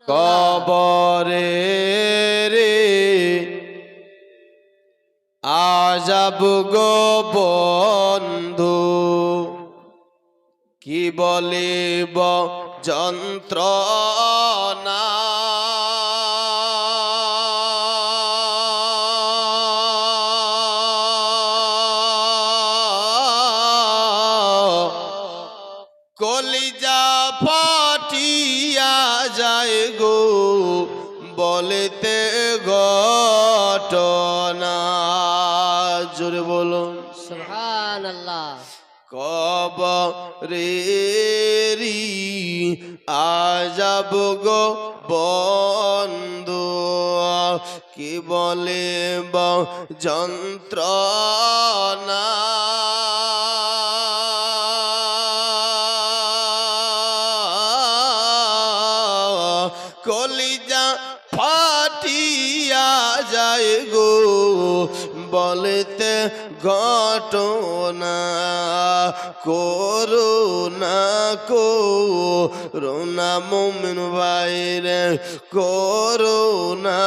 কবরে রে আজাব গো বন্ধু, কি বলিব যন্ত্রণা। কলিজা ফাটিয়া যায় গো বলতে ঘটনা। জোরে বলুন সুবহানাল্লাহ। কবরেরি আজাব গো বন্ধু, কি বলিব যন্ত্রণা। কলিজা ফাটিয়া যায় গো বলতে ঘটনা। করুণা করুণা মুমিন ভাইরে, করুণা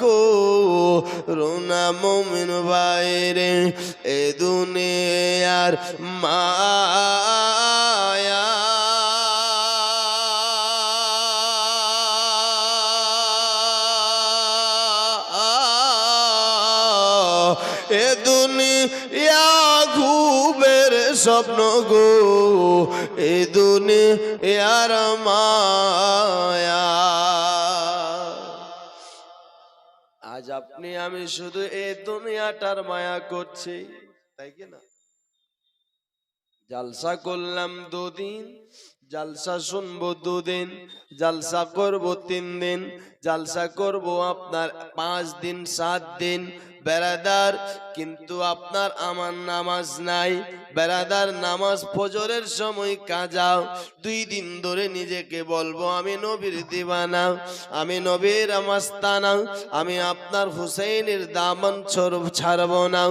করুণা মুমিন ভাইরে, এ দুনিয়ার মায়া এ দুনিয়া ঘুমের স্বপ্ন গো, এ দুনিয়ার মায়া। আজ আপনি আমি শুধু এই দুনিয়াটার মায়া করছি, তাই কি না? জালসা করলাম দুদিন, জালসা শুনবো দুদিন, জালসা করবো 3 দিন, জালসা করবো আপনার 5 দিন 7 দিন বেরাদার, কিন্তু আপনার আমার নামাজ নাই বেরাদার। নামাজ ফজরের সময় কাজাও, 2 দিন ধরে নিজেকে বলবো আমি নবীর দিওয়ানা, আমি নবীর মাস্তানা, আমি আপনার হুসাইনের দামন ছাড়বো না,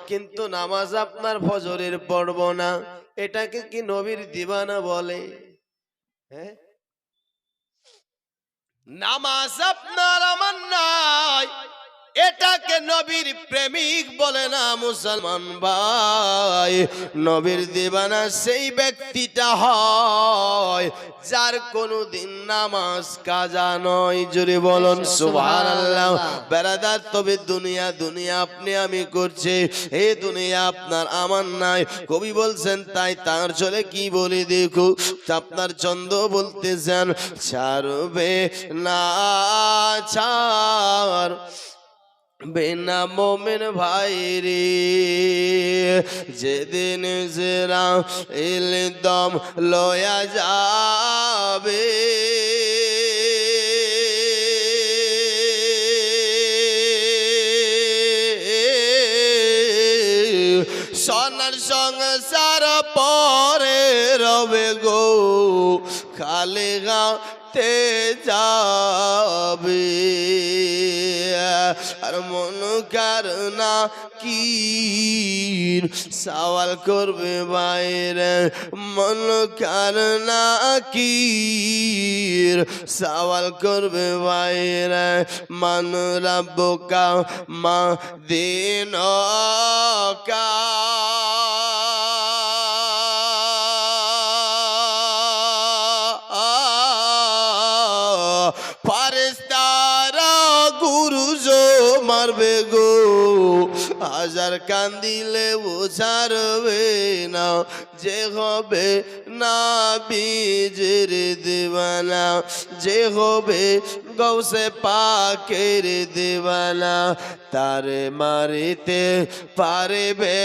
কিন্তু নামাজ আপনার ফজরের পড়বো না। এটাকে কি নবীর দিওয়ানা বলে? হ্যাঁ, নামাজ আপনার আমার নাই, এটাকে নবীর প্রেমিক বলে না মুসলমান ভাই। নবীর দিওয়ানা সেই ব্যক্তিটা হয় যার কোনদিন নামাজ কাজা নয়। জোরে বলুন সুবহানাল্লাহ। বেরাদার, তবে দুনিয়া দুনিয়া আপনি আমি করছে, এই দুনিয়া আপনার আমার নাই। কবি বলছেন তাই তার চলে কি বলি দেখো, আপনার চন্দ্র বলতেছেন ছাড়বে না ছাড় বিনা মোমেন ভাই রে, যেদিন জেরা ইলদম লয়া যাবে, সোনার সংসার পরে রবে গো, খালি গাতে যাবে। আর মন কারনা কি সওয়াল করবে বাইরে, মন কারনা কি সওয়াল করবে বাইরে। মান রব্বুকা মা দীনুকা, ফারেস্তারা গুরুজো মারবে গো, হাজার কান্দিলে বোঝারবে না, যে হবে নবীর দিওয়ানা, যে হবে গৌসে পাকের দিওয়ানা, তারে মারিতে পারবে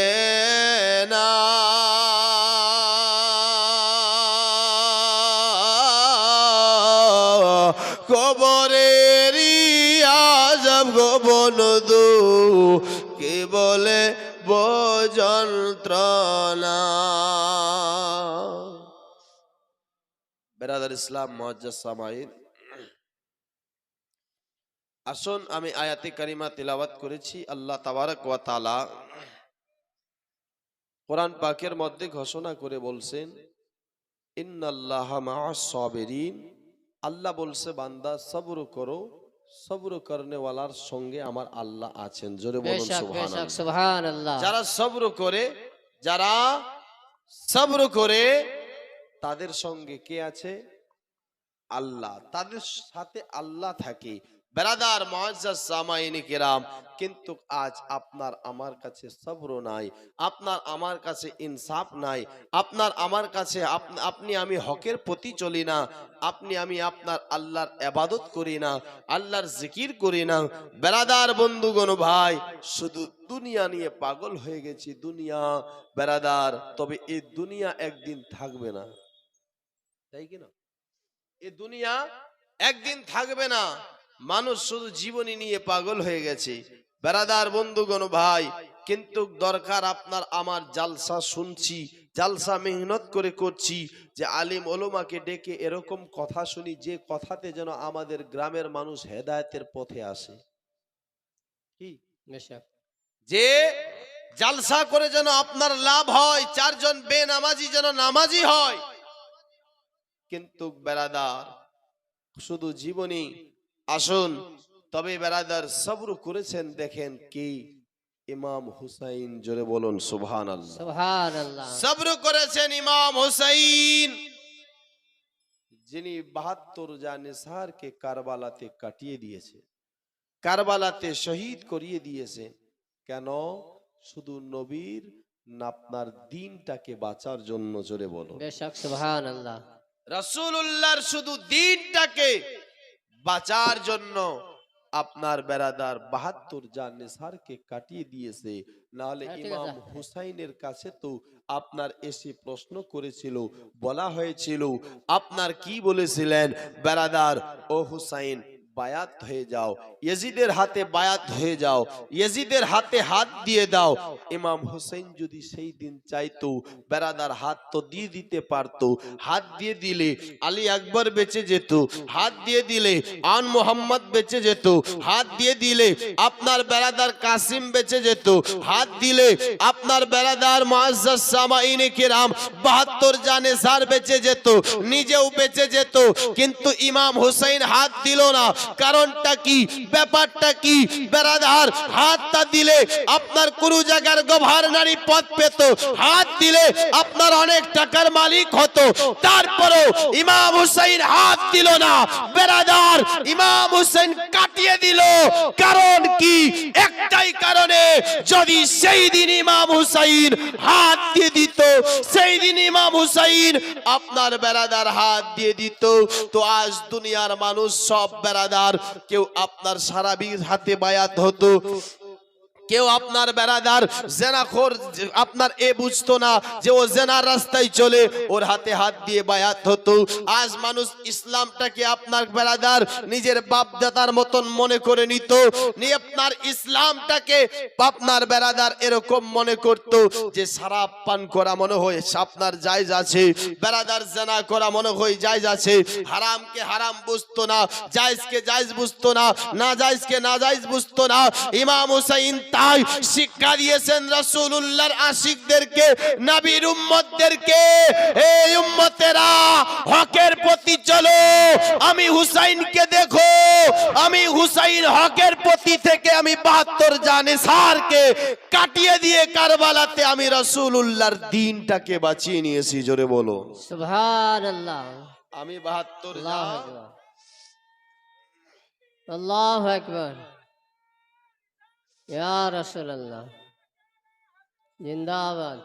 না। কবরের আযাব গো বন্ধু, কে বলে যন্ত্রণা। বেরাদার ইসলাম মুআজ্জাজ সামাঈন, আসুন আমি আয়াতে কারিমা তিলাওয়াত করেছি। আল্লাহ তাবারক ওয়া তাআলা কোরআন পাকের মধ্যে ঘোষণা করে বলছেন ইন্নাল্লাহা মা'আস সাবিরিন, আল্লাহ বলছে বান্দা সবর করো, সবর করনে ওয়ালার সঙ্গে আমার আল্লাহ আছেন। জোরে বলুন বেশক বেশক সুবহানাল্লাহ। সুবহানাল্লাহ। যারা সবর করে, যারা সবর করে তাদের সঙ্গে কে আছে? আল্লাহ, তাদের সাথে আল্লাহ থাকে। বেরাদার মুআজ্জাজ সামাইনি কিরাম, কিন্তু আজ আপনার আমার কাছে সবর নাই, আপনার আমার কাছে ইনসাফ নাই, আপনার আমার কাছে আপনি আমি হকের প্রতি চলি না, আপনি আমি আপনার আল্লাহর ইবাদত করি না, আল্লাহর জিকির করি না। বেরাদার বন্ধুগণ ভাই, শুধু দুনিয়া নিয়ে পাগল হয়ে গেছি, দুনিয়া। বেরাদার, তবে এই দুনিয়া একদিন থাকবে না, তাই কি না? এ দুনিয়া একদিন থাকবে না। মানুষ শুধু জীবনী নিয়ে পাগল হয়ে গেছে। বেরাদার বন্ধুগণ ভাই, কিন্তু দরকার আপনার আমার জালসা শুনছি, জালসা মেহনত করে করছি, যে আলিম ওলামাকে ডেকে এরকম কথা শুনি যে কথাতে যেন আমাদের গ্রামের মানুষ হেদায়েতের পথে আসে। কি বেশক যে জালসা করে যেন আপনার লাভ হয়, চারজন বেনামাজি যেন নামাজি হয়। কিন্তু বেরাদার শুধু জীবনী আসুন, তবে বেরাদার সবর করেছেন দেখেন কি? ইমাম হুসাইন। জোরে বলুন সুবহানাল্লাহ। সুবহানাল্লাহ। সবর করেছেন ইমাম হুসাইন, যিনি 72 জানেসারকে কারবালাতে কাটিয়ে দিয়েছে, কারবালাতে শহীদ করিয়ে দিয়েছে। কেন? শুধু নবীর না আপনার দিনটাকে বাঁচার জন্য। জোরে বলুন। বেশক সুবহানাল্লাহ। রাসূলুল্লাহর শুধু দিনটাকে বাঁচার জন্য আপনার বেরাদার 72 জানেসারকে কাটিয়ে দিয়েছে। নাহলে হ্যাঁ, ঠিক ইমাম আছে। হুসাইনের কাছে তো আপনার এসে প্রশ্ন করেছিল, বলা হয়েছিল, আপনার কি বলেছিলেন বেরাদার? ও হুসাইন, বায়াত হয়ে যাও, ইয়াজিদের হাতে বায়াত হয়ে যাও, ইয়াজিদের হাতে হাত দিয়ে দাও। ইমাম হুসাইন যদি সেই দিন চাইতো বেরাদার হাত তো দিয়ে দিতে পারতো। হাত দিয়ে দিলে আলী আকবর বেঁচে যেত, হাত দিয়ে দিলে আন মোহাম্মদ বেঁচে যেত, হাত দিয়ে দিলে আপনার বেরাদার কাসিম বেঁচে যেত, হাত দিলে আপনার বেরাদার মুআজ্জাজ সামাইনে কিরাম 72 জানেসার বেঁচে যেত, নিজেও বেঁচে যেত। কিন্তু ইমাম হুসাইন হাত দিল না। কারণটা কি? ব্যাপারটা কি? বেরাদার হাতটা দিলে আপনার কোন জায়গার গভর্নরি পদ পেত, হাত দিলে আপনার অনেক টাকার মালিক হতো। তারপরেও ইমাম হুসাইন হাত দিল না। বেরাদার ইমাম হুসাইন কাটিয়ে দিল। কারণ কি? একটাই কারণে, যদি সেই দিন ইমাম হুসাইন হাত দিয়ে দিত, সেই দিন ইমাম হুসাইন আপনার বেরাদার হাত দিয়ে দিত, তো আজ দুনিয়ার মানুষ সব বেরাদার কেউ আপনার সারাবির হাতে বায়াত হতো, কেউ আপনার বেরাদার জেনাখোর আপনার এ বুঝতো না যে ও জেনার রাস্তায় চলে, ওর হাতে হাত দিয়ে বায়াত হতো। আজ মানুষ ইসলামটাকে আপনার বেরাদার নিজের বাপ দাদার মতন মনে করে নিত, নিয়ে আপনার ইসলামটাকে আপনার বেরাদার এরকম মনে করত যে শরাব পান করা মনে হয় আপনার জায়েজ আছে, বেরাদার জেনা করা মনে হয় জায়েজ আছে, হারামকে হারাম বুঝতো না, জায়েজকে জায়েজ বুঝতো না, না জায়েজকে না জায়েজ বুঝতো না। ইমাম হুসাইন তাই শিক্ষা দিয়েছেন রাসূলুল্লাহর আশিকদেরকে, নবীর উম্মতদেরকে, এই উম্মতেরা হকের প্রতি চলো। আমি হুসাইনকে দেখো, আমি হুসাইন হকের প্রতি থেকে আমি 72 জানেসারকে কাটিয়ে দিয়ে কারবালাতে আমি রাসূলুল্লাহর দ্বীনটাকে বাঁচিয়ে নিয়েছি। জোরে বলো সুবহানাল্লাহ। আমি 72 আল্লাহু আকবার। আল্লাহু আকবার। ইয়া রাসূলুল্লাহ জিন্দাবাদ।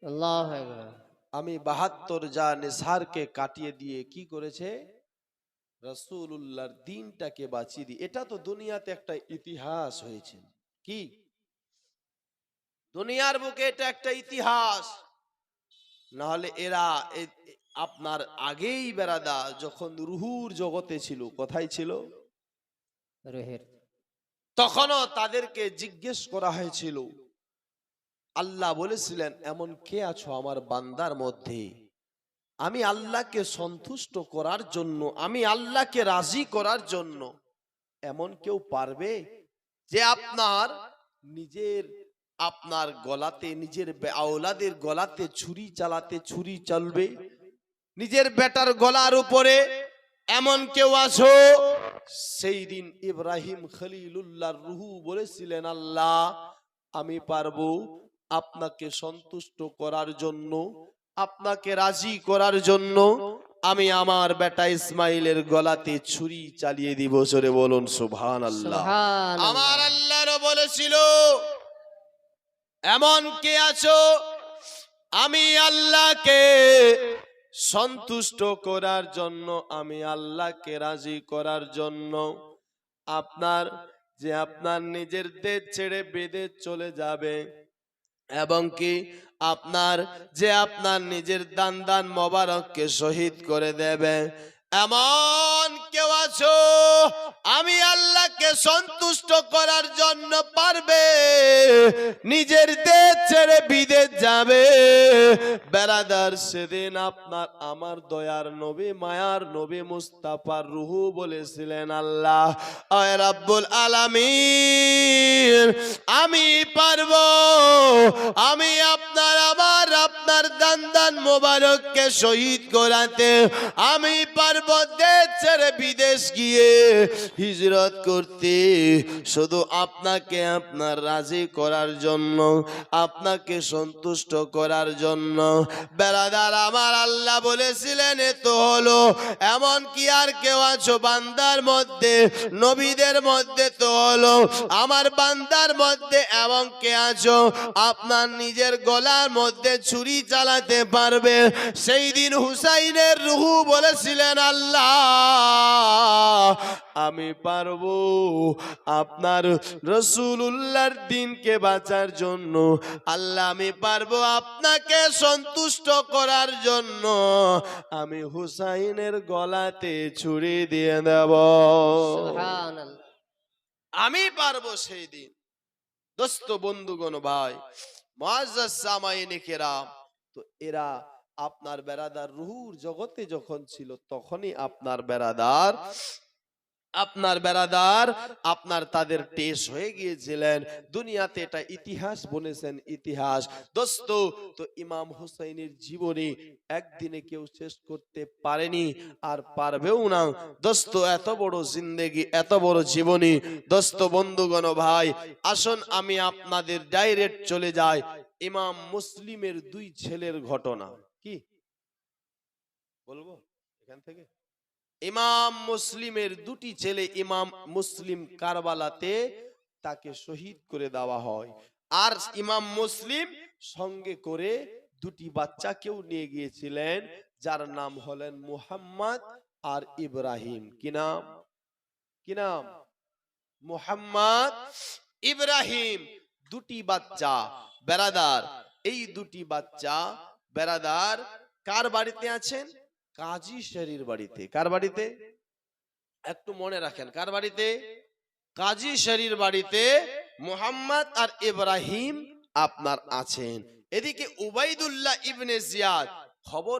আল্লাহু আকবার। আমি 72 জানেসারকে কাটিয়ে দিয়ে কি করেছে? রাসূলুল্লাহর দ্বীনটাকে বাঁচিয়ে দিয়ে। এটা তো দুনিয়াতে একটা ইতিহাস হয়েছে। কি দুনিয়ার বুকে এটা একটা ইতিহাস। নাহলে এরা আপনার আগেই বেরাদা যখন রুহুর জগতে ছিল, কোথায় ছিল? রুহের তখনও তাদেরকে জিজ্ঞেস করা হয়েছিল, আল্লাহ বলেছিলেন এমন কে আছো আমার বান্দার মধ্যে, আমি আল্লাহকে সন্তুষ্ট করার জন্য, আমি আল্লাহকে রাজি করার জন্য এমন কেউ পারবে যে আপনার নিজের আপনার গলাতে, নিজের আওলাদের গলাতে ছুরি চালাতে ছুরি চলবে? নিজের বেটার গলার উপরে, এমন কেউ আছো? সেই দিন ইব্রাহিম খলিলুল্লাহর রুহু বলেছিলেন, আল্লাহ আমি পারবো আপনাকে সন্তুষ্ট করার জন্য, আপনাকে রাজি করার জন্য আমি আমার বেটা ইসমাইলের গলাতে ছুরি চালিয়ে দিব। জোরে বলুন সুবহানাল্লাহ। আমার সুবহানাল্লাহ। আল্লাহরও বলেছিল, এমন কে আছো আমি আল্লাহকে সন্তুষ্ট করার জন্য, আমি আল্লাহকে রাজি করার জন্য আপনার নিজের দেশ ছেড়ে বিদেশ চলে যাবে, এবং কি আপনার নিজের দান মোবারককে শহীদ করে দেবে, এমন কেউ আছো আমি আল্লাহকে সন্তুষ্ট করার জন্য পারবে নিজের দেশ ছেড়ে বিদেশ যাবে? বেরাদার, সেদিন আমার দয়ার নবী, মায়ার নবী মুস্তাফার রুহু বলেছিলেন, আল্লাহ আয় রাব্বুল আলামিন, আমি পারবো, আমি আপনার দান মোবারককে শহীদ করাতে, আমি পারবো দেশ ছেড়ে বিদেশ গিয়ে হিজরত করতে, শুধু আপনাকে আপনার রাজি করার জন্য, আপনাকে সন্তুষ্ট করার জন্য। বেরাদার, আমার আল্লাহ বলেছিলেন এ তো হলো, এমন কি আর কেউ আছো বান্দার মধ্যে, নবীদের মধ্যে তো হলো, আমার বান্দার মধ্যে এমন কে আছো আপনার নিজের গলার মধ্যে ছুরি চালাতে পারবে? সেই দিন হুসাইনের রুহু বলেছিলেন, আল্লাহ আমি পারবো আপনার রাসূলুল্লাহর দ্বীনকে বাঁচার জন্য, আল্লাহ আমি পারবো আপনাকে সন্তুষ্ট করার জন্য, আমি হুসাইনের গলাতে ছুরি দিয়ে দেব। সুবহানাল্লাহ। আমি পারবো সেই দিন। দোস্ত, বন্ধুগণ, ভাই মুআজ্জাজ সামাইনে কেরাম, তো এরা আপনার বেরাদার রুহুর জগতে যখন ছিল, তখনই আপনার বেরাদার আপনার তাদের টেস হয়ে গিয়েছিলেন দুনিয়াতে। এটা ইতিহাস বলেছেন, ইতিহাস। দোস্ত, তো ইমাম হুসাইনের জীবনী একদিনে কেউ শেষ করতে পারেনি, আর পারবেও না। দোস্ত, এত বড় জিন্দেগি, এত বড় জীবনী। দোস্ত, বন্ধুগণ, ভাই আসুন আমি আপনাদের ডাইরেক্ট চলে যাই ইমাম মুসলিমের দুই ছেলের ঘটনা। কি বলবো এখান থেকে? ইমাম মুসলিমের দুটি ছেলে, ইমাম মুসলিম কারবালাতে তাকে শহীদ করে দেওয়া হয়, আর ইমাম মুসলিম সঙ্গে করে দুটি বাচ্চাকেও নিয়ে গিয়েছিলেন, যার নাম হলেন মুহাম্মদ আর ইব্রাহিম। কি নাম? কি নাম? মুহাম্মদ, ইব্রাহিম। দুটি বাচ্চা বেরাদার, এই দুটি বাচ্চা বেরাদার কার বাড়িতে আছেন? কাজী শরীর বাড়িতে। কার বাড়িতে? একটু মনে রাখেন, কার বাড়িতে? কাজী শরীর বাড়িতে মুহাম্মদ আর ইব্রাহিম আপনার আছেন। এদিকে উবাইদুল্লাহ ইবনে জিয়াদ খবর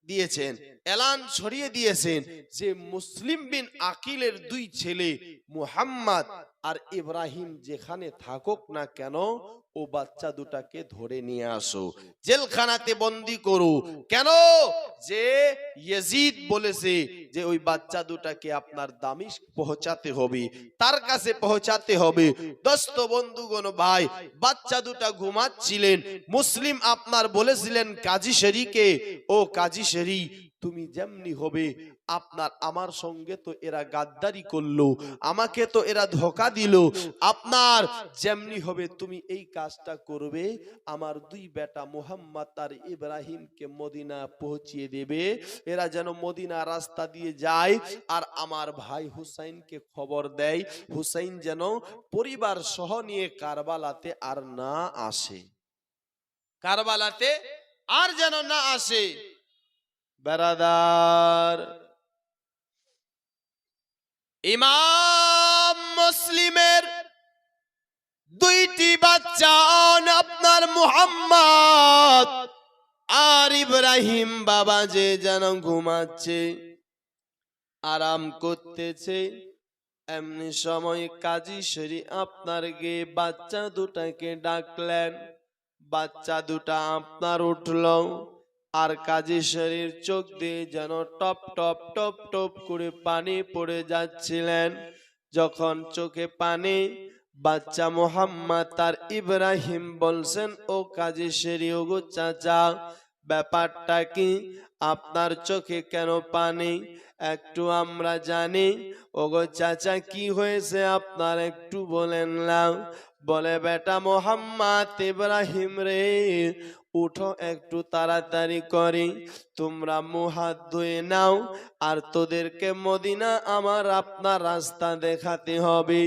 দিয়েছেন, এলান ছড়িয়ে দিয়েছেন যে মুসলিম বিন আকিলের দুই ছেলে মুহাম্মদ আর ইব্রাহিম যেখানে থাকুক না কেন, ও বাচ্চা দুটাকে ধরে নিয়ে আসো, জেলখানাতে বন্দি করো। কেন? যে ইয়াজিদ বলেছে যে ওই বাচ্চা দুটাকে আপনার দামিস্ক পৌঁছাতে হবে, তার কাছে পৌঁছাতে হবে। দোস্ত, বন্ধুগণ, ভাই বাচ্চা দুটা ঘুমাচ্ছিলেন। মুসলিম আপনার বলেছিলেন কাজী শরীকে, ও কাজী শরী, তুমি যেমনি হবে আমার সঙ্গে তো এরা গাদ্দারি করলো, আমাকে তো এরা ধোঁকা দিল, আপনার যেমনি হবে তুমি এই কাজটা করবে, আমার দুই বেটা মুহাম্মদ আর ইব্রাহিমকে মদিনা পৌঁছিয়ে দেবে, এরা যেন মদিনা রাস্তা দিয়ে যায়, আর আমার ভাই হুসাইনকে খবর দেয়, হুসাইন যেন পরিবার সহ নিয়ে কারবালাতে আর না আসে, কারবালাতে আর যেন না আসে। বেরাদার, ইমাম মুসলিমের দুইটি বাচ্চা, আপনার মুহাম্মদ আর ইব্রাহিম বাবা যে যেন ঘুমাচ্ছে, আরাম করতেছে। এমনি সময় কাজী শরী আপনার গিয়ে বাচ্চা দুটাকে ডাকলেন। বাচ্চা দুটা আপনার উঠল, আর কাজী শরীর চোখ দিয়ে যেন টপ টপ টপ টপ করে পানি পড়ে যাচ্ছিলেন। যখন চোখে পানি, বাচ্চা মোহাম্মদ তার ইব্রাহিম বলছেন, ও কাজী শরীর, ও গো চাচা, ব্যাপারটা কি? আপনার চোখে কেন পানি? একটু আমরা জানি। ওগো চাচা, কি হয়েছে আপনার একটু বলেন না। বলে, বেটা মোহাম্মদ ইব্রাহিম রে, উঠো একটু তাড়াতাড়ি করি, তোমরা মুখ হাত ধুয়ে নাও, আর তোদেরকে মদিনা আমার আপনার রাস্তা দেখাতে হবে।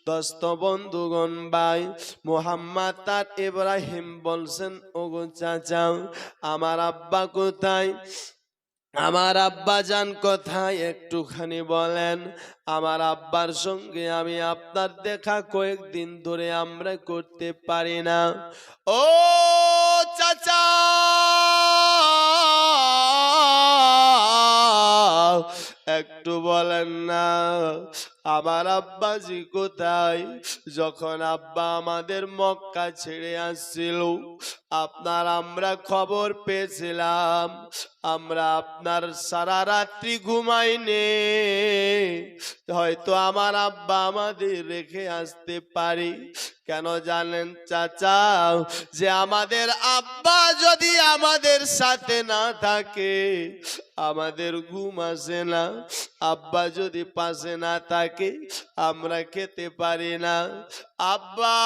দোস্ত বন্ধুগণ ভাই, মোহাম্মদ তার ইব্রাহিম বলছেন, ওগো চাচা, আমার আব্বা কোথায়? আমার আব্বা জান কোথায়? একটুখানি বলেন। আমার আব্বার সঙ্গে আমি আপনার দেখা কয়েকদিন ধরে আমরা করতে পারি না। ও চাচা, একটু বলেন না, আমার আব্বাজি কোথায়? যখন আব্বা আমাদের মক্কা ছেড়ে আসছিল, আপনার আমরা খবর পেয়েছিলাম, আমরা আপনার সারা রাত্রি ঘুমাইনি। হয়তো আমার আব্বা আমাদের রেখে আসতে পারি। কেন জানেন চাচা? যে আমাদের আব্বা যদি আমাদের সাথে না থাকে, আমাদের ঘুম আসে না। আব্বা যদি পাশে না থাকে, আমরা খেতে পারি না। আব্বা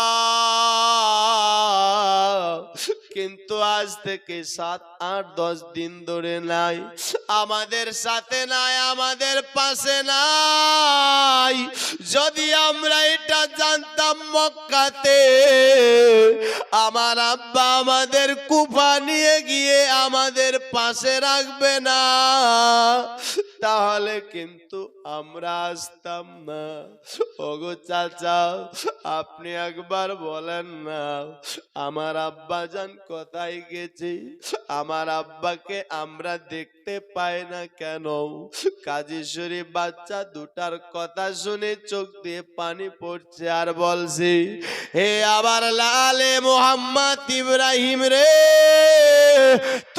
কিন্তু আজ থেকে 7, 8, 10 দিন ধরে নাই, আমাদের সাথে নাই, আমাদের পাশে নাই। যদি আমরা এটা জানতাম মক্কাতে আমার আব্বা আমাদের কুফা নিয়ে গিয়ে আমাদের পাশে রাখবে না, তাহলে কিন্তু আমরা আসতাম না। ওগো চাচা, আপনি একবার বলেন না, আমার আব্বা জান কোথায় গেছে? আমার আব্বাকে আমরা দেখতে পাই না কেন? কাজী শরীফ বাচ্চা দুটার কথা শুনে চোখ দিয়ে পানি পড়ছে আর বলছে, হে আবার লালে মোহাম্মদ ইব্রাহিম রে,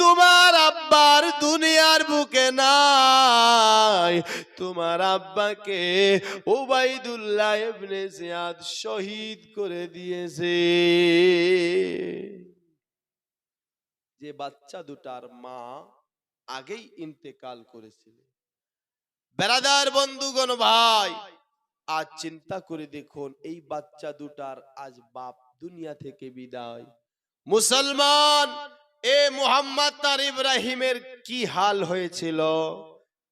তোমার আব্বার দুনিয়ার বুকে নাই। তোমার আব্বাকে উবাইদুল্লাহ ইবনে জিয়াদ শহীদ করে দিয়েছে। যে বাচ্চা দুটার মা আগেই ইন্তেকাল করেছিল। বেরাদার বন্ধুগণ ভাই, আজ চিন্তা করে দেখুন, এই বাচ্চা দুটার আজ বাপ দুনিয়া থেকে বিদায়। মুসলমান, এ মুহাম্মদ আর ইব্রাহিমের কি হাল হয়েছিল?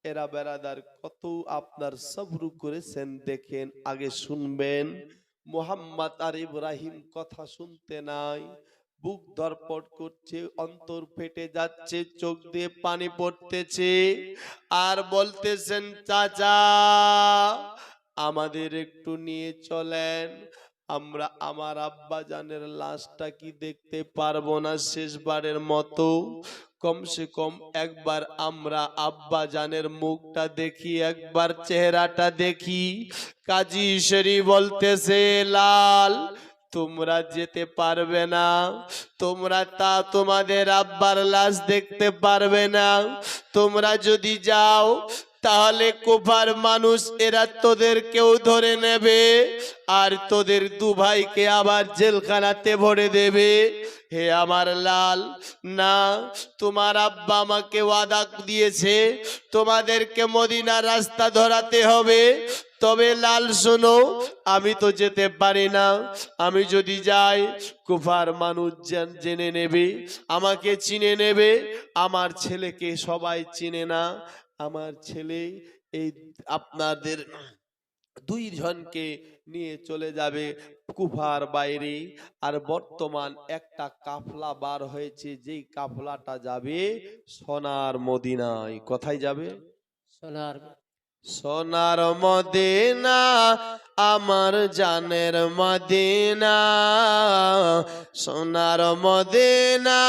এরা বেরাদার কত আপনার সবর করেছেন দেখেন, আগে শুনবেন। মুহাম্মদ আর ইব্রাহিম কথা শুনতে নাই, বুক ধরপড় করছে, অন্তর ফেটে যাচ্ছে, চোখ দিয়ে পানি পড়তেছে, আর বলতেছেন, চাচা আমাদের একটু নিয়ে চলেন, আমরা আমার আব্বা জানের লাশটা কি দেখতে পারবো না শেষবারের মতো? কমসে কম একবার আমরা আব্বা জানের মুখটা দেখি, একবার চেহারাটা দেখি। কাজী শরীফ বলতেছে, লাল তোমরা যেতে পারবে না, তোমরা তোমাদের আব্বার লাশ দেখতে পারবে না। তোমরা যদি যাও তাহলে কুফার মানুষ এরা তোদেরকেও ধরে নেবে, আর তোদের দু ভাইকে আবার জেলখানাতে ভরে দেবে। হে আমার লাল, না, তোমার আব্বা আমাকে ওয়াদা দিয়েছে তোমাদেরকে মদিনার রাস্তা ধরাতে হবে। তবে লাল শোনো, আমি তো যেতে পারি না। আমি যদি যাই, কুফার মানুষ জেনে নেবে, আমাকে চিনে নেবে। আমার ছেলেকে সবাই চিনে না। আমার ছেলে এই আপনাদের 2 জনকে নিয়ে চলে যাবে কুফার বাইরে। আর বর্তমান একটা কাফলা বার হয়েছে, যেই কাফলাটা যাবে সোনার মদিনায়। কোথায় যাবে? সোনার সোনার মদিনা, আমার জানের মদিনা, সোনার মদিনা,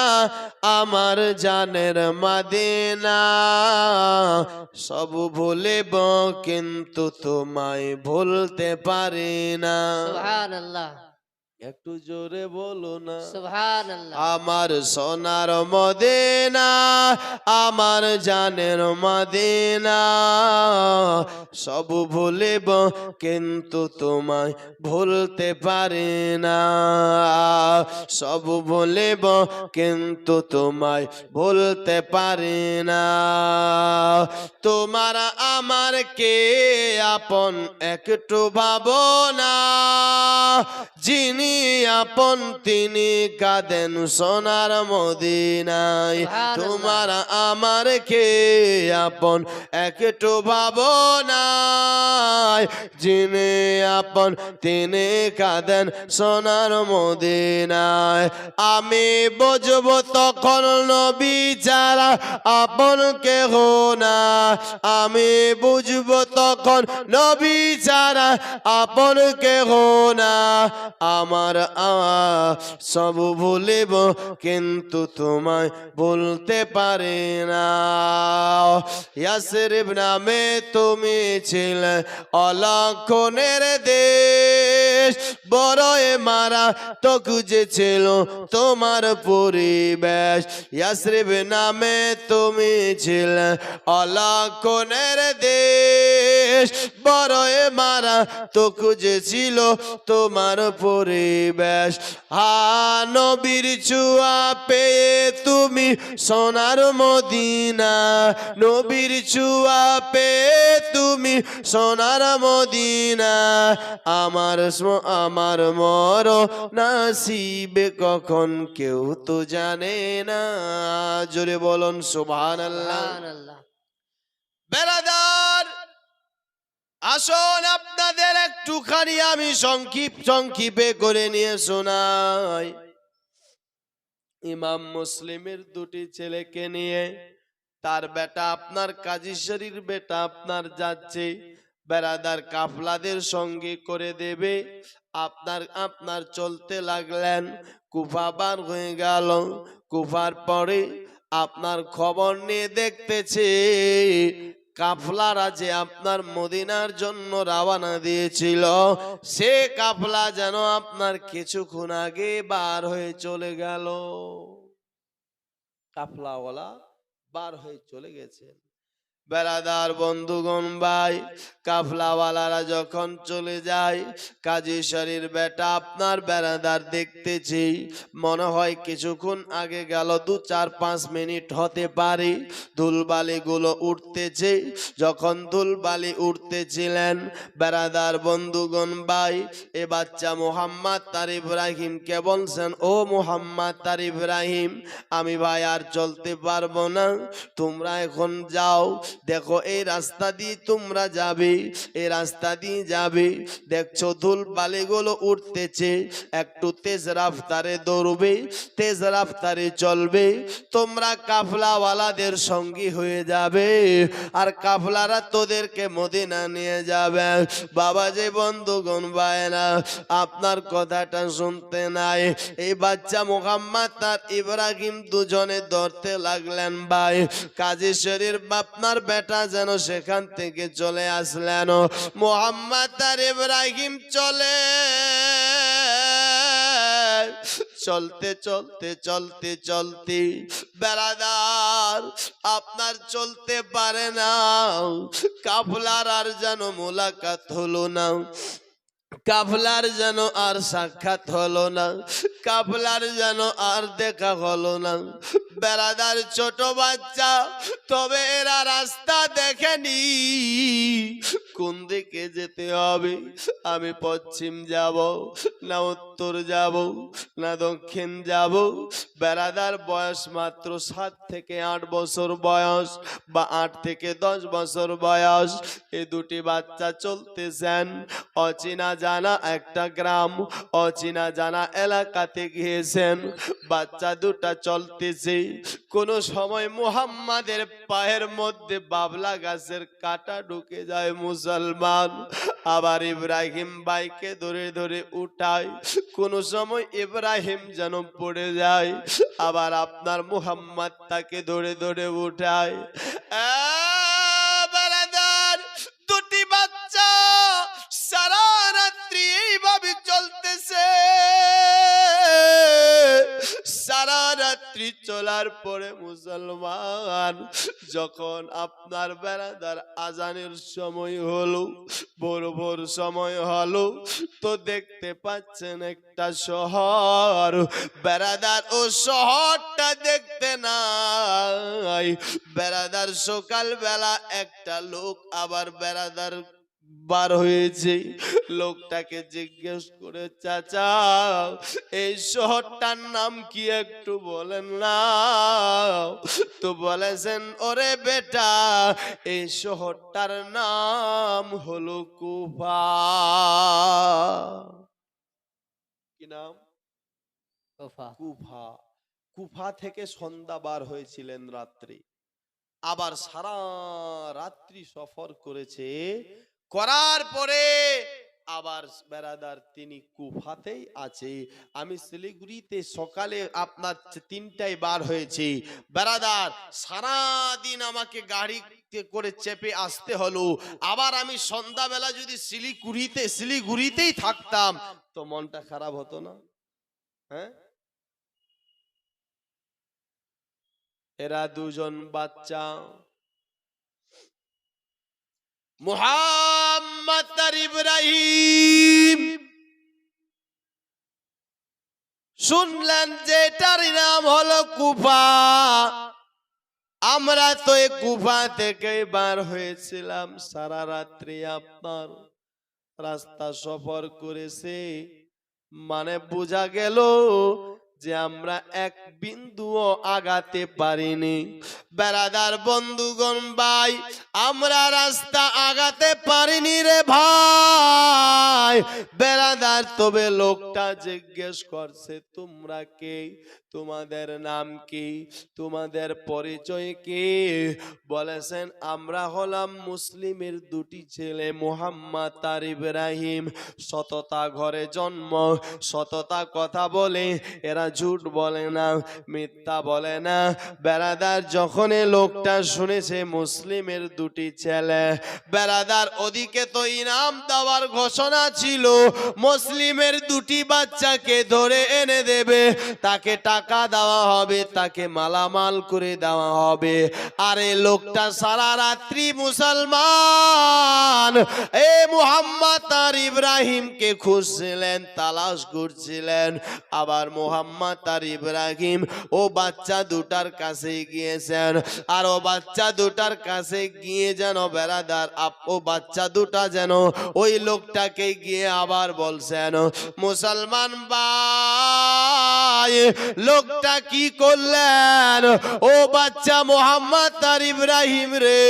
আমার জানের মদিনা। সব ভুলিব কিন্তু তোমায় ভুলতে পারি না। সুবহানাল্লাহ। একটু জোরে বলো না। সুবহানাল্লাহ আমার সোনার মদিনা, আমার জানের মদিনা, সব ভুলিব কিন্তু তোমায় ভুলতে পারি না। সব ভুলিব কিন্তু তোমায় ভুলতে পারি না। তোমার আমার কে আপন একটু ভাবনা, যিনি আপন তিনি কাঁদেন সোনার মদিনায়। সুবহানাল্লাহ। তোমার আমার কে আপন একটু ভাবনা, যিনি আপন তিনি কাঁদেন সোনার মদিনায়। আমি বুঝবো তখন নবী ছাড়া আপন কেহ না। আমি বুঝবো তখন নবী ছাড়া আপন কেহ না। আমার সব ভুলিব কিন্তু তোমায় বলতে পারি না। ইয়াসরিব নামে তুমি ছিলে অলক্ষণের দেশ, বড়ই মারা তো খুঁজেছিল তোমার পরিবেশ। ইয়াসরিব নামে তুমি ছিলে অলক্ষণের দেশ, বড়ই মারা তো খুঁজেছিল তোমার পরিবেশ। নবীর ছোঁয়া পেয়ে তুমি সোনার মদিনা, নবীর ছোঁয়া পেয়ে তুমি সোনার মদিনা। আমার মর নাসিবে কখন কেউ তো জানে না। জোরে বলুন সুবহানাল্লাহ। সুবহানাল্লাহ বেরাদার, আসুন আপনাদের একটুখানি আমি সংক্ষিপে করে নিয়ে শোনাই। ইমাম মুসলিমের দুটি ছেলেকে নিয়ে তার বেটা আপনার কাজী শরীর বেটা আপনার যাচ্ছে, বেরাদার কাফলাদের সঙ্গে করে দেবে। আপনার চলতে লাগলেন, কুফা বার হয়ে গেল। কুফার পরে আপনার খবর নিয়ে দেখতেছে কাফলারা যে আপনার মদিনার জন্য রওনা দিয়েছিল, সে কাফলা যেন আপনার কিছুক্ষণ আগে বার হয়ে চলে গেল। কাফলাওয়ালা বার হয়ে চলে গেছে। বেরাদার বন্ধুগণ ভাই, কাফলাওয়ালারা যখন চলে যায়, কাজী শরীর বেটা আপনার বেরাদার দেখতেছি মনে হয় কিছুক্ষণ আগে গেল, 2-4-5 মিনিট হতে পারে। ধুলবালি গুলো উঠতেছে। যখন ধুলবালি উঠতেছিলেন, বেরাদার বন্ধুগণ ভাই, এ বাচ্চা মোহাম্মদ তার ইব্রাহিমকে বলছেন, ও মোহাম্মদ তার ইব্রাহিম, আমি ভাই আর চলতে পারবো না, তোমরা এখন যাও। দেখো এই রাস্তা দিয়ে তোমরা যাবে, এই রাস্তা দিয়ে যাবে। দেখছো ধুল বালিগুলো উঠতেছে, একটু তেজ রাফতারে দৌড়বে, তেজ রাফতারে চলবে। তোমরা কাফলাওয়ালাদের সঙ্গী হয়ে যাবে, আর কাফলারা তোদেরকে মদিনা নিয়ে যাবে। বাবা যে বন্ধুগণ ভাইরা, আপনার কথাটা শুনতে নাই। এই বাচ্চা মুহাম্মদ তার ইব্রাহিম দুজনে ধরতে লাগলেন ভাই। কাজী শরীর আপনার বেটা যেন সেখান থেকে চলে আসলেন। মুহাম্মদ আর ইব্রাহিম চলতে বেরাদার আপনার চলতে পারে না। কাফলার আর যেন মোলাকাত হলো না, কাফলার যেন আর সাক্ষাৎ হলো না, কাফলার যেন আর দেখা হলো না। বেরাদার ছোট বাচ্চা, তবে এরা রাস্তা দেখেনি কোন দিকে যেতে হবে। আমি পশ্চিম যাব না উত্তর যাব না দক্ষিণ যাব। বেরাদার বয়স মাত্র 7 থেকে 8 বছর বয়স, বা 8 থেকে 10 বছর বয়স। এই দুটি বাচ্চা চলতেছেন। অচেনা জানা একটা গ্রাম, অচেনা জানা এলাকাতে গিয়েছেন। বাচ্চা দুটা চলতেছে। কোন সময় মুহাম্মাদের পায়ের মধ্যে বাবলা গাছের কাঁটা ঢুকে যায় মুসলমান। আবার ইব্রাহিম ভাইকে ধরে ধরে উঠায়। কোন সময় ইব্রাহিম যেন পড়ে যায়, আবার আপনার মুহাম্মদ তাকে ধরে ধরে উঠায়। বারাদার, দুটি বাচ্চা সারা রাত্রি এইভাবে চলতেছে। রাত্রি চলার পরে মুসলমান যখন আপনার বেড়াদার আজানের সময় হলো, ভোর ভোর সময় হলো, তো দেখতে পাচ্ছেন একটা শহর। বেড়াদার ও শহরটা দেখতে নাই। বেড়াদার সকাল বেলা একটা লোক আবার বেড়াদার বার হয়েছে। লোকটাকে জিজ্ঞেস করে, চাচা এই শহরটার নাম কি একটু বলেন না? তো বলেছেন, ওরে বেটা এই শহরটার নাম হলো কুফা। কি নাম? কুফা। কুফা। কুফা থেকে সন্ধ্যা বার হয়েছিলেন রাত্রি, আবার সারা রাত্রি সফর করেছে। করার পরে আবার বেরাদার তিনি কুফাতেই আছে। আমি শিলিগুড়িতে সকালে আপনার 3টায় বার হয়েছি বেরাদার, সারা দিন আমাকে গাড়িতে করে চেপে আসতে হলো। আবার আমি সন্ধ্যাবেলা যদি শিলিগুড়িতেই থাকতাম তো মনটা খারাপ হতো না? হ্যাঁ, এরা দুজন বাচ্চা মুহাম্মদ আর ইব্রাহিম শুনলেন যে এটার নাম হলো কুফা। আমরা তো এই কুফা থেকে বার হয়েছিলাম, সারা রাত্রি আপনার রাস্তা সফর করেছে, মানে বোঝা গেল যে আমরা এক বিন্দুও আগাতে পারিনি। বেরাদার বন্ধুগণ ভাই, আমরা রাস্তা আগাতে পারিনি রে ভাই। বেরাদার তবে লোকটা জিজ্ঞেস করছে, তোমরা কে? তোমাদের নাম কি? তোমাদের পরিচয় কি? বলেছেন, আমরা হলাম মুসলিমের 2টি ছেলে, মুহাম্মদ আর ইব্রাহিম। সততা ঘরে জন্ম, সততা কথা বলে, এরা ঝুট বলে না, মিথ্যা বলে না। বেরাদার যখন লোকটা শুনেছে মুসলিমের 2টি ছেলে, বেরাদার ওদিকে তো ইনাম দেওয়ার ঘোষণা ছিল, মুসলিমের 2টি বাচ্চাকে ধরে এনে দেবে, তাকে টাকা দেওয়া হবে, তাকে মালামাল করে দেওয়া হবে। আরে লোকটা সারা রাত্রি মুসলমান এ মুহাম্মদ আর ইব্রাহিমকে খুঁজছিলেন, তালাশ করছিলেন। আবার মুহাম্মদ আর ইব্রাহিম ও বাচ্চা দুটার কাছে গিয়েছেন, আর ও বাচ্চা দুটার কাছে গিয়ে যেন বেরাদার ও বাচ্চা দুটা যেন ওই লোকটাকে গিয়ে আবার বলছেন, মুসলমান ভাই লোকটা কি করলেন? ও বাচ্চা মুহাম্মদ আর ইব্রাহিম রে,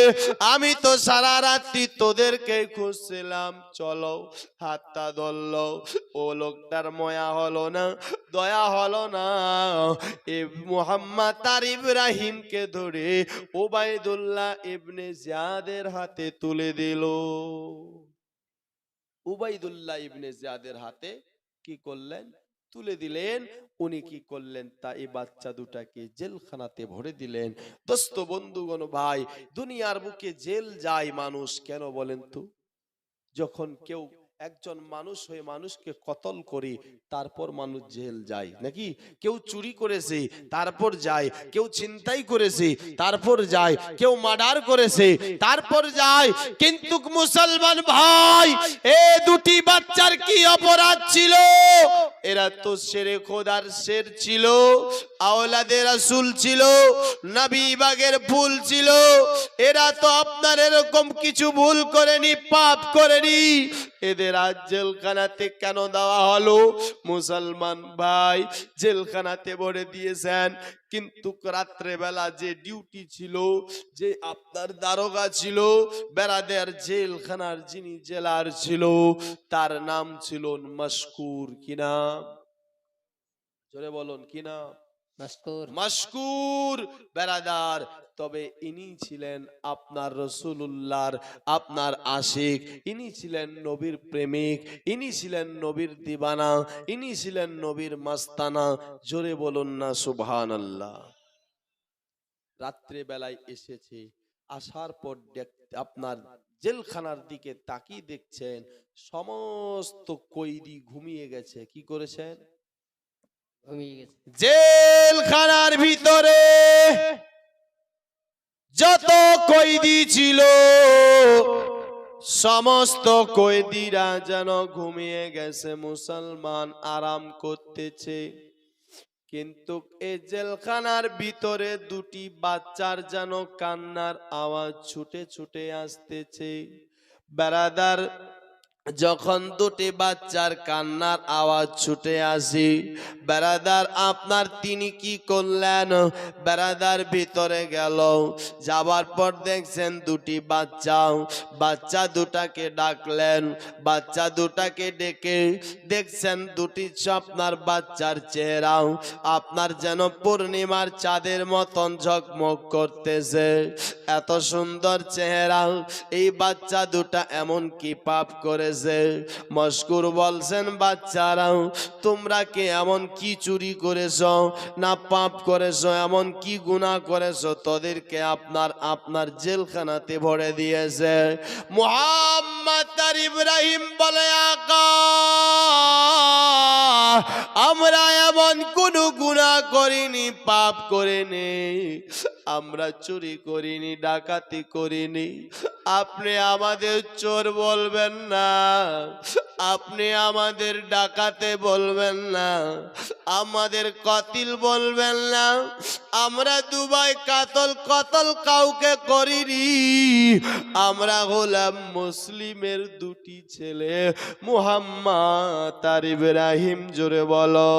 আমি তো সারা রাত্রি তোদেরকে খুঁজছিলাম, চলো হাতটা ধরল। ও লোকটার মায়া হলো না, দয়া হলো না, এ মুহাম্মদ আর ইব্রাহিমকে ধরে উবাইদুল্লাহ ইবনে জিয়াদের হাতে তুলে দিল। উবাইদুল্লাহ ইবনে জিয়াদের হাতে কি করলেন? তুলে দিলেন। উনি কি করলেন? তা এই বাচ্চা দুটাকে জেলখানাতে ভরে দিলেন। দোস্ত বন্ধুগণ ভাই, দুনিয়ার বুকে জেল যায় মানুষ কেন বলেন তো? যখন কেউ একজন মানুষ হয়ে মানুষকে কতল করে তারপর মানুষ জেল যায় নাকি? কেউ চুরি করেছে তারপর যায়, কেউ ছিনতাই করেছে তারপর যায়, কেউ মার্ডার করেছে তারপর যায়। কিন্তু মুসলমান ভাই, এ 2টি বাচ্চার কি অপরাধ ছিল? এরা তো শেরে খোদার শের ছিল, আওলাদে রাসূল ছিল, নবী বাগের ফুল ছিল। এরা তো আপনার এরকম কিছু ভুল করেনি, পাপ করেনি। এদের আজ জেলখানাতে কেন দেওয়া হলো? মুসলমান ভাই, জেলখানাতে ভরে দিয়েছেন, কিন্তু রাত্রে বেলা যে ডিউটি ছিল, যে আপনার দারোগা ছিল, বেরাদের জেলখানার যিনি জেলার ছিল, তার নাম ছিল মশকুর। কি নাম? জোরে বলুন, কি নাম? মাশকুর। মশকুর বেরাদার। তবে ইনি ছিলেন আপনার রাসূলুল্লাহর আপনার আশিক, ইনি ছিলেন নবীর প্রেমিক, ইনি ছিলেন নবীর দিবানা, ইনি ছিলেন নবীর মাস্তানা। জোরে বলুন না সুবহানাল্লাহ। রাত্রে বেলায় এসেছে, আসার পর আপনার জেলখানার দিকে তাকিয়ে দেখছেন সমস্ত কয়েদি ঘুমিয়ে গেছে। কি করেছেন? ঘুমিয়ে গেছে। জেলখানার ভিতরে যত কয়েদি ছিল সমস্ত কয়েদিরা যেন ঘুমিয়ে গেছে, মুসলমান আরাম করতেছে। কিন্তু এই জেলখানার ভিতরে দুটি বাচ্চার যেন কান্নার আওয়াজ ছুটে ছুটে আসতেছে। বেরাদার, যখন দুটি বাচ্চার কান্নার আওয়াজ ছুটে আসি, বেরাদার আপনার তিনি কি করলেন? বেরাদার ভিতরে গেল, যাবার পর দেখছেন দুটি বাচ্চা দুটাকে ডাকলেন। বাচ্চা দুটাকে ডেকে দেখছেন দুটি আপনার বাচ্চার চেহারাও আপনার যেন পূর্ণিমার চাঁদের মতন ঝকমক করতেছে, এত সুন্দর চেহারা। এই বাচ্চা দুটা এমন কি পাপ করেছে? মশকুর বলছেন, বাচ্চারাও তোমরা কি এমন কি চুরি করেছো না পাপ করেছো, এমন কি গুনাহ করেছো তোদেরকে আপনার জেলখানাতে ভরে দিয়েছে? মুহাম্মদ তার ইব্রাহিম বলে, আকা আমরা এমন কোন গুনাহ করিনি, পাপ করিনি, আমরা চুরি করিনি, ডাকাতি করিনি। আপনি আমাদের চোর বলবেন না, আপনি আমাদের ডাকাতে বলবেন না, আমাদের কাতিল বলবেন না। আমরা দুবাই কতল কাউকে করিনি, আমরা হলাম মুসলিমের দুটি ছেলে মুহাম্মদ আর ইব্রাহিম। জোরে বলো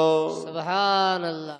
সুবহানাল্লাহ।